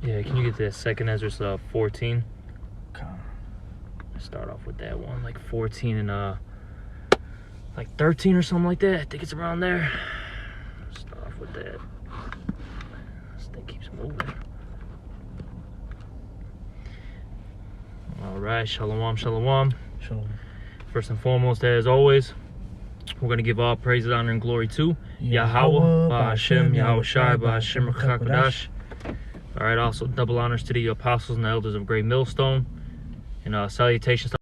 Yeah, can you get that second Ezra 14? Okay. Start off with that one, like 14 and like 13 or something like that. I think it's around there. Start off with that. This thing keeps moving. All right, shalom, shalom. Shalom. First and foremost, as always, we're going to give all praises, honor, and glory to Yahweh, Ba'Hashem, Yahweh Shai, Ba'Hashem, Rechak. All right, also double honors to the apostles and the elders of Great Millstone. And salutations to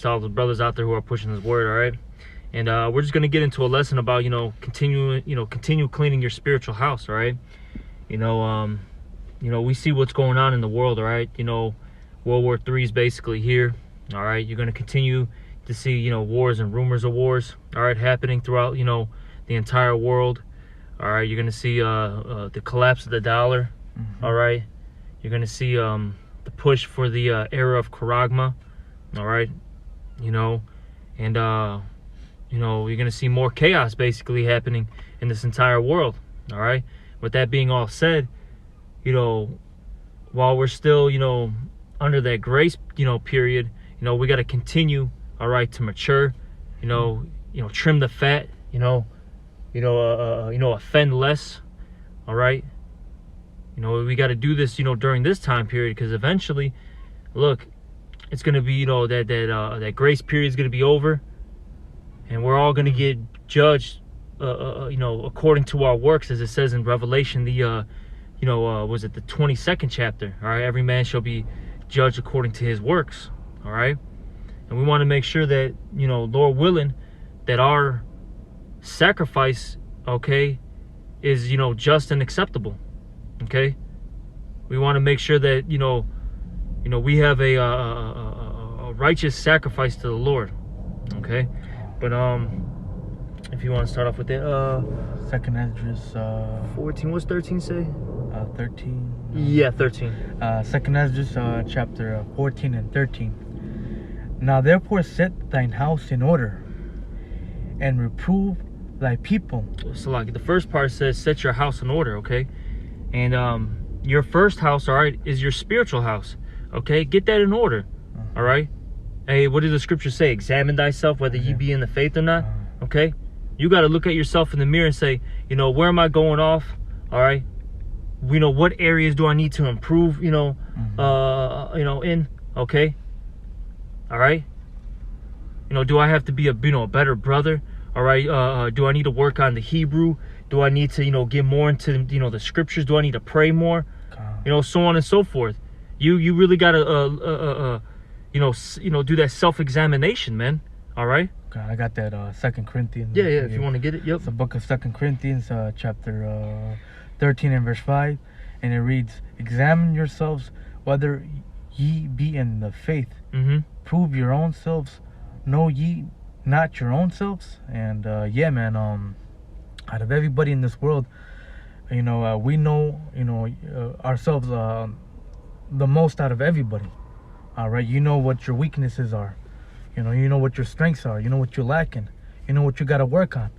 all the brothers out there who are pushing this word, all right? And we're just going to get into a lesson about, continue cleaning your spiritual house, all right? We see what's going on in the world, all right? World War III is basically here, all right? You're going to continue to see, wars and rumors of wars, all right, happening throughout, the entire world. All right, you're going to see the collapse of the dollar, all right? You're going to see the push for the era of Charagma, all right? You're going to see more chaos basically happening in this entire world, all right? With that being all said, while we're still, under that grace, period, we got to continue, all right, to mature, trim the fat, offend less, all right? We got to do this, during this time period, because eventually, look, it's going to be, that grace period is going to be over, and we're all going to get judged, according to our works, as it says in Revelation, was it the 22nd chapter, all right? Every man shall be judged according to his works, all right? And we want to make sure that, Lord willing, that our sacrifice, okay, is, just and acceptable, okay? We want to make sure that, we have a righteous sacrifice to the Lord, okay? But if you want to start off with that, Second Ezra 14. What's 13 say? 13. Yeah, 13. Second Ezra chapter 14 and 13. Now therefore set thine house in order, and reprove thy people. So like the first part says, set your house in order, okay? And your first house, all right, is your spiritual house, okay? Get that in order, all right? Hey, what does the scripture say? Examine thyself whether ye be in the faith or not, okay? You got to look at yourself in the mirror and say, where am I going off, all right? What areas do I need to improve, in, okay? All right? Do I have to be a better brother? All right? Do I need to work on the Hebrew? Do I need to, get more into, the scriptures? Do I need to pray more? So on and so forth. You really got to, do that self-examination, man. All right? Okay, I got that 2 Corinthians. Yeah, if you want to get it, yep. It's the book of 2 Corinthians, chapter 13 and verse 5. And it reads, examine yourselves whether ye be in the faith. Prove your own selves. Know ye not your own selves? And yeah, man, out of everybody in this world, we know, ourselves the most out of everybody. All right, you know what your weaknesses are. You know what your strengths are. You know what you're lacking. You know what you got to work on.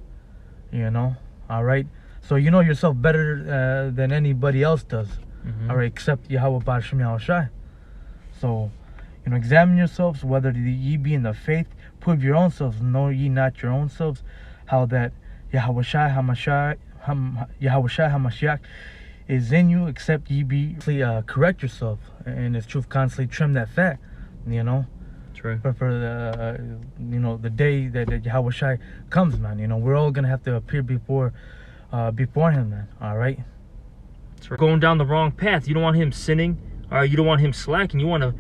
All right. So you know yourself better than anybody else does. All right, except Yahweh Ba'Hashem Yahweh Shai. So, examine yourselves whether ye be in the faith. Prove your own selves. Know ye not your own selves, how that Yahweh Shai HaMashiach is in you, except ye be correct yourself in His truth, constantly trim that fat. True. For the day that Yahweh Shai comes, man. We're all gonna have to appear before Him, man. All right. Right. Going down the wrong path. You don't want him sinning. All right. You don't want him slacking. You want to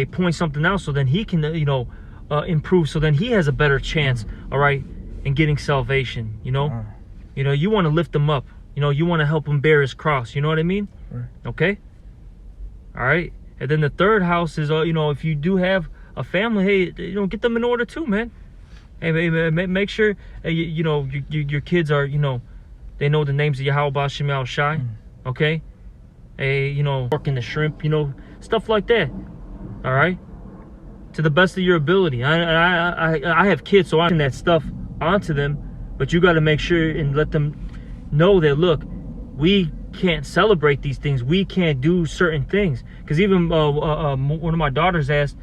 point something out so then he can improve. So then he has a better chance. All right, in getting salvation. You want to lift him up. You want to help him bear his cross. You know what I mean? Right. Okay. All right. And then the third house is if you do have a family, hey, get them in order too, man. Hey, make sure your kids are they know the names of Yahweh Ba'Hashem Yahweh Shai. Okay. Hey, working the shrimp, stuff like that. All right. To the best of your ability. I have kids, so I'm that stuff onto them, but you got to make sure and let them know that, look, we can't celebrate these things. We can't do certain things. Because even one of my daughters asked,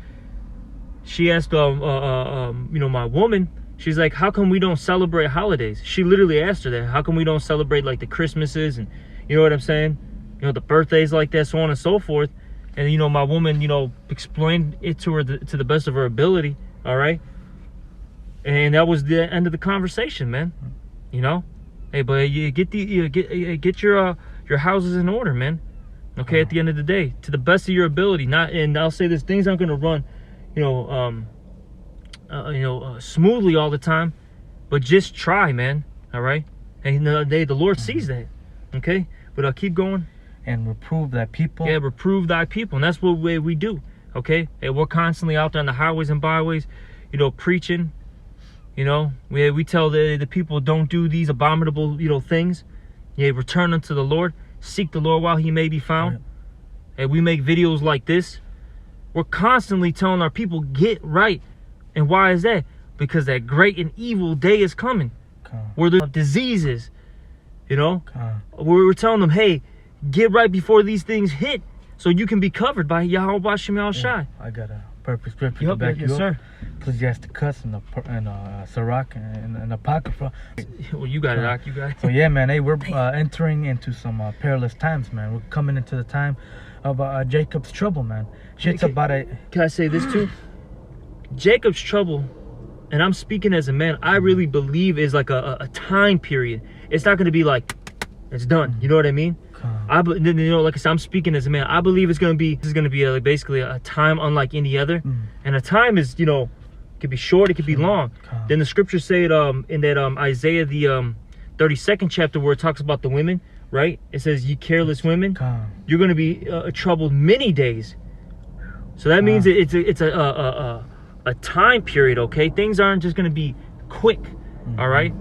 she asked, my woman, she's like, how come we don't celebrate holidays? She literally asked her that. How come we don't celebrate like the Christmases and, you know what I'm saying? You know, the birthdays like that, so on and so forth. And, you know, my woman, you know, explained it to her to the best of her ability. All right. And that was the end of the conversation, man. You know, hey, but you get your houses in order, man. Okay, at the end of the day, to the best of your ability. Not, and I'll say this: things aren't gonna run, smoothly all the time, but just try, man. All right, and the Lord sees that. Okay, but I'll keep going. And reprove thy people. Yeah, reprove thy people, and that's what we do. Okay, and we're constantly out there on the highways and byways, you know, preaching. You know, we tell the people, don't do these abominable, you know, things. Yeah, return unto the Lord. Seek the Lord while he may be found. Right. And we make videos like this. We're constantly telling our people, get right. And why is that? Because that great and evil day is coming. Where there's diseases, you know. We're telling them, hey, get right before these things hit, so you can be covered by Yahweh Bashem Yahushai. I got a perfect scripture to back you up. Ecclesiasticus and Sirach and Apocrypha. Well, you got it, you got it. So yeah, man, hey, we're entering into some perilous times, man. We're coming into the time of Jacob's trouble, man. Shit's about it. Can I say this too? Jacob's trouble, and I'm speaking as a man, I really believe is like a time period. It's not going to be like, it's done. You know what I mean? Like I said, I'm speaking as a man. I believe this is going to be like basically a time unlike any other. And a time is, you know, it could be short, it could be long. Then the scriptures say it in that Isaiah the 32nd chapter, where it talks about the women, right? It says, ye careless women, you're going to be troubled many days. So that means it's a time period, okay? Things aren't just going to be quick, all right?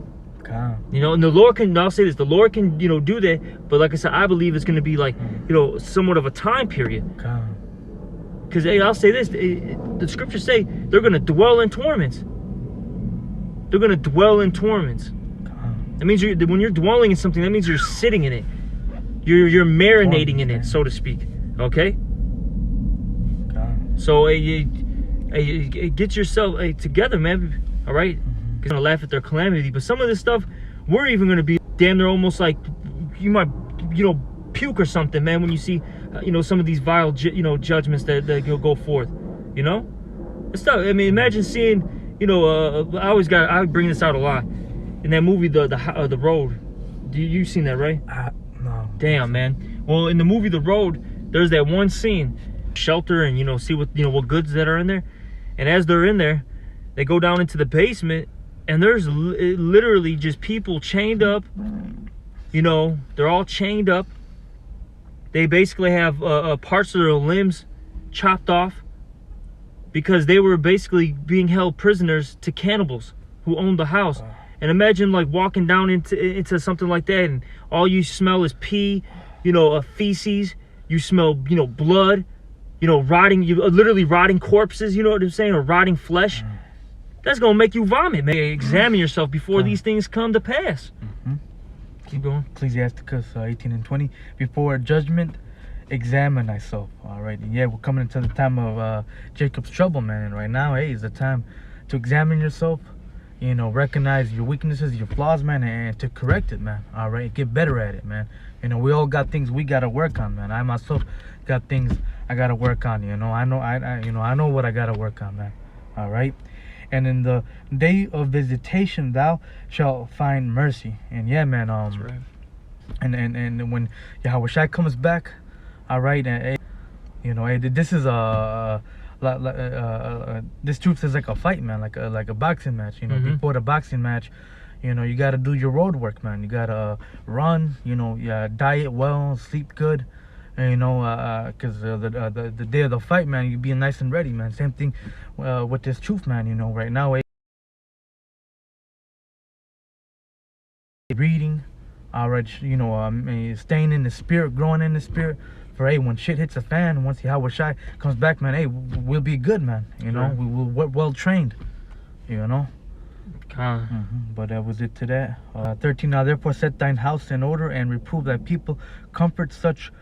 You know, and the Lord can, I'll say this, the Lord can, you know, do that, but like I said, I believe it's going to be like, you know, somewhat of a time period. Because, hey, I'll say this, the scriptures say they're going to dwell in torments. They're going to dwell in torments. That means when you're dwelling in something, that means you're sitting in it. You're marinating in it, so to speak. Okay? So, get yourself together, man. All right? Gonna laugh at their calamity, but some of this stuff, we're even gonna be damn near almost like, you might, you know, puke or something, man, when you see, you know, some of these vile, you know, judgments that go forth, you know. It's tough. I mean, imagine seeing, you know, I bring this out a lot in that movie, the Road. You've seen that, right? No. Damn, man. Well, in the movie The Road, there's that one scene, shelter, and, you know, see what, you know, what goods that are in there, and as they're in there, they go down into the basement. And there's literally just people chained up, you know, they're all chained up. They basically have parts of their limbs chopped off because they were basically being held prisoners to cannibals who owned the house. And imagine like walking down into something like that, and all you smell is pee, you know, feces. You smell, you know, blood, you know, literally rotting corpses, you know what I'm saying, or rotting flesh. That's going to make you vomit, man. Examine yourself before these things come to pass. Keep going. Ecclesiasticus 18:20. Before judgment, examine thyself. All right. And yeah, we're coming into the time of Jacob's trouble, man. And right now, hey, is the time to examine yourself. You know, recognize your weaknesses, your flaws, man, and to correct it, man. All right. Get better at it, man. You know, we all got things we got to work on, man. I myself got things I got to work on. You know, I know what I got to work on, man. All right. And in the day of visitation thou shalt find mercy. And yeah, man, that's right. And when Yahweh Shai comes back, all right, and you know, this is this truth is like a fight, man, like a boxing match. You know, before the boxing match, you know, you gotta do your road work, man. You gotta run, you know, diet well, sleep good. And, you know, because the day of the fight, man, you be nice and ready, man. Same thing with this truth, man. You know, right now, reading, all right, you know, staying in the spirit, growing in the spirit. For hey, when shit hits the fan, once Yahweh Shai comes back, man, hey, we'll be good, man. You know, we will well trained. You know. But that was it to that. 13. Now therefore set thine house in order, and reprove thy people. Comfort such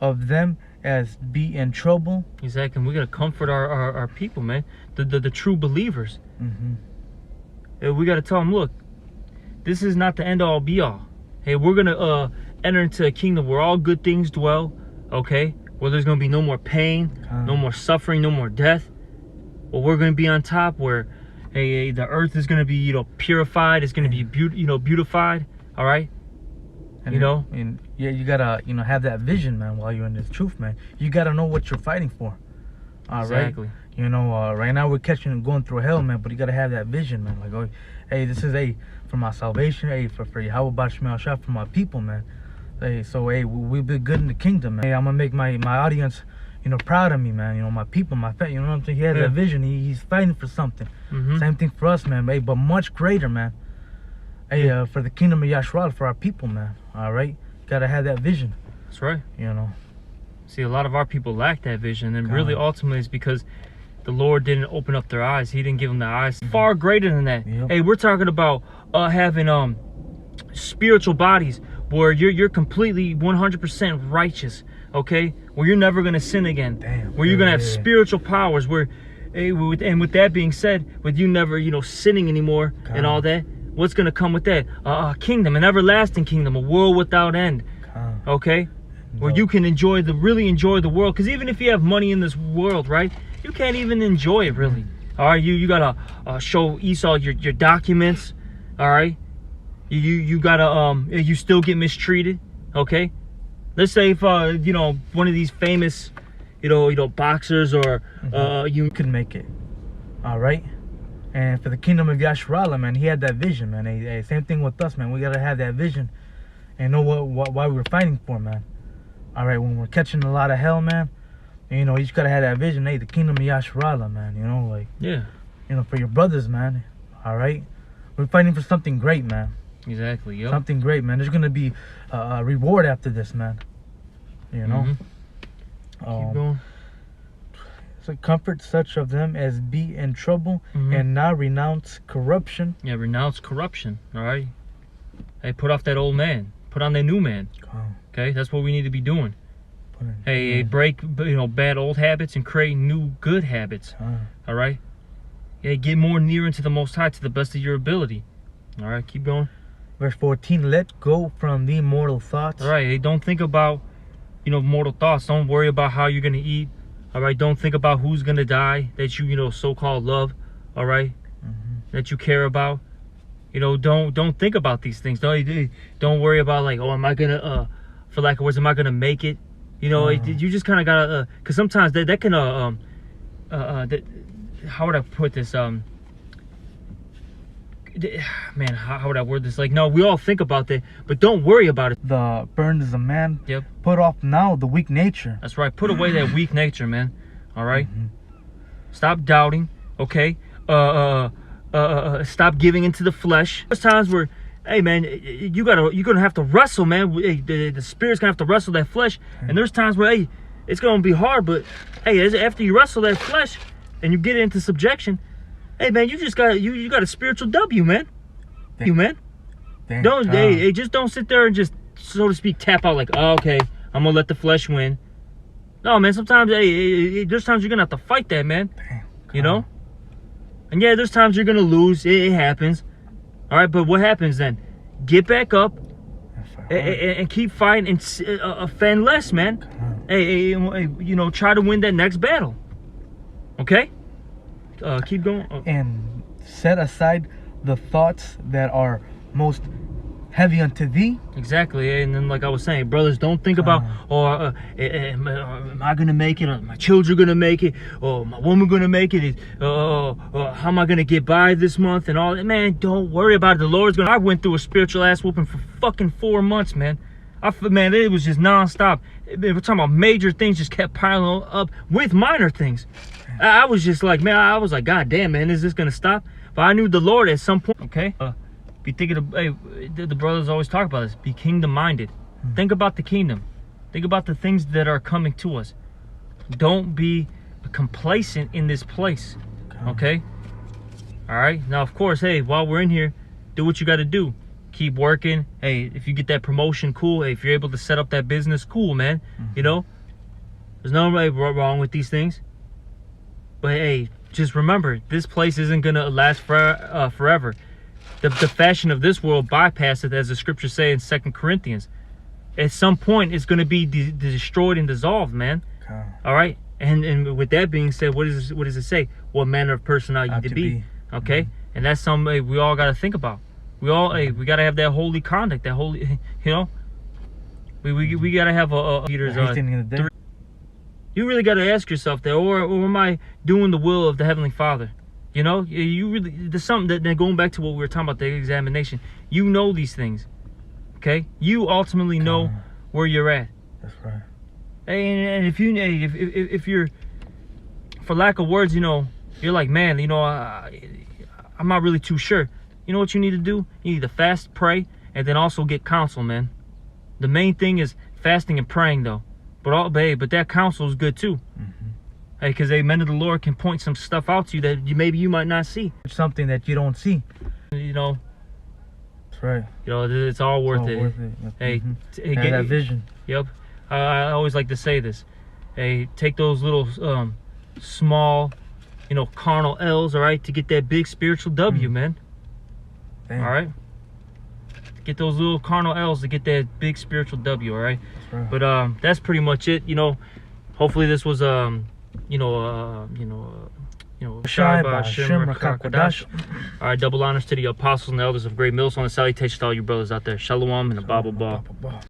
of them as be in trouble. Exactly. And we gotta comfort our people, man. The true believers. And we gotta tell them, look, this is not the end all be all. Hey, we're gonna enter into a kingdom where all good things dwell. Okay, where there's gonna be no more pain, no more suffering, no more death. Well, we're gonna be on top, where hey, the earth is gonna be purified. It's gonna be beautified. All right. And yeah, you gotta have that vision, man. While you're in this truth, man, you gotta know what you're fighting for. All exactly. Right. Right now we're going through hell, man. But you gotta have that vision, man. Like, oh, hey, this is for my salvation. Hey, for Yahweh Bashmel Shah, for my people, man. Hey, so hey, we'll be good in the kingdom, man. Hey, I'm gonna make my audience, proud of me, man. My people, my family. You know what I'm saying? He has that vision. He's fighting for something. Same thing for us, man. Hey, but much greater, man. Hey, for the kingdom of Yahshua, for our people, man. All right, gotta have that vision. That's right. See, a lot of our people lack that vision, and really, ultimately, it's because the Lord didn't open up their eyes. He didn't give them the eyes. Far greater than that. Yep. Hey, we're talking about having spiritual bodies where you're completely 100% righteous. Okay, where you're never gonna sin again. Damn, where you're gonna have spiritual powers. Where, hey, and with that being said, with you never sinning anymore and all that. What's gonna come with that? A kingdom, an everlasting kingdom, a world without end. Okay, where you can really enjoy the world. Because even if you have money in this world, right, you can't even enjoy it really. All right, you gotta show Esau your documents. All right, you gotta you still get mistreated. Okay, let's say if one of these famous boxers or you can make it. All right. And for the kingdom of Yahshua, man, he had that vision, man. Hey, same thing with us, man. We gotta have that vision and know why we're fighting for, man. All right, when we're catching a lot of hell, man, you just gotta have that vision. Hey, the kingdom of Yahshua, man. For your brothers, man. All right, we're fighting for something great, man. Exactly. Yep. Something great, man. There's gonna be a reward after this, man. Keep going. So comfort such of them as be in trouble, and now renounce corruption. Yeah, renounce corruption. All right. Hey, put off that old man. Put on that new man. Okay, that's what we need to be doing. Hey, break bad old habits and create new good habits. All right. Yeah, get more near into the Most High to the best of your ability. All right, keep going. Verse 14. Let go from the mortal thoughts. All right. Hey, don't think about mortal thoughts. Don't worry about how you're gonna eat. All right, don't think about who's gonna die that you so-called love. All right, that you care about. Don't think about these things. Don't worry about like, oh, am I gonna for lack of words, am I gonna make it? You just kind of gotta because sometimes that can how would I put this man, how would I word this? Like, no, we all think about that, but don't worry about it. The burned as a man. Yep. Put off now the weak nature. That's right. Put away that weak nature, man. All right. Stop doubting. Okay. Stop giving into the flesh. There's times where, hey, man, you're gonna have to wrestle, man. The spirit's gonna have to wrestle that flesh, and there's times where, hey, it's gonna be hard, but hey, after you wrestle that flesh and you get it into subjection. Hey, man, you got a spiritual W, man. Just don't sit there and just, so to speak, tap out like, oh, okay, I'm gonna let the flesh win. No, man, sometimes there's times you're gonna have to fight that, man. And yeah, there's times you're gonna lose. It happens. All right, but what happens then? Get back up and keep fighting and offend less, man. Hey, try to win that next battle. Okay. Keep going. And set aside the thoughts that are most heavy unto thee. Exactly. And then, like I was saying, brothers, don't think about, am I gonna make it, or my children gonna make it, or my woman gonna make it, how am I gonna get by this month and all that. Man, don't worry about it. The Lord's gonna. I went through a spiritual ass whooping for fucking 4 months, man. Man, it was just nonstop. We're talking about major things just kept piling up with minor things. I was just like, man, I was like, God damn, man, is this gonna stop? But I knew the Lord at some point. Okay, be thinking of, hey, the brothers always talk about this. Be kingdom minded. Think about the kingdom. Think about the things that are coming to us. Don't be complacent in this place. Okay. All right. Now, of course, hey, while we're in here, do what you got to do. Keep working. Hey, if you get that promotion, cool. Hey, if you're able to set up that business, cool, man. You know, there's no wrong with these things. But hey, just remember, this place isn't gonna last forever. The fashion of this world bypasseth, as the scriptures say in 2 Corinthians. At some point, it's gonna be destroyed and dissolved, man. Okay. All right. And with that being said, what does it say? What manner of person are you to be? Okay. And that's something we all gotta think about. We gotta have that holy conduct, that holy, you know. We gotta have a Peter's. You really got to ask yourself that, or am I doing the will of the Heavenly Father? You know, you really, there's something that going back to what we were talking about, the examination. You know these things, okay? You ultimately know where you're at. That's right. And if you're, for lack of words, you know, you're like, man, you know, I'm not really too sure. You know what you need to do? You need to fast, pray, and then also get counsel, man. The main thing is fasting and praying, though. But that counsel is good too. Hey, because men of the Lord can point some stuff out to you that maybe you might not see. Something that you don't see. You know. That's right. You know, it's all worth it. Hey, get that vision. Yep. I always like to say this. Hey, take those little small, you know, carnal L's, all right, to get that big spiritual W, man. Damn. All right. Get those little carnal L's to get that big spiritual W, all right? Right. But that's pretty much it. You know, hopefully this was Shai Shimra Kakwadash. All right, double honors to the apostles and elders of Great Millstone, and salutations to all you brothers out there. Shalom and a Bible ball.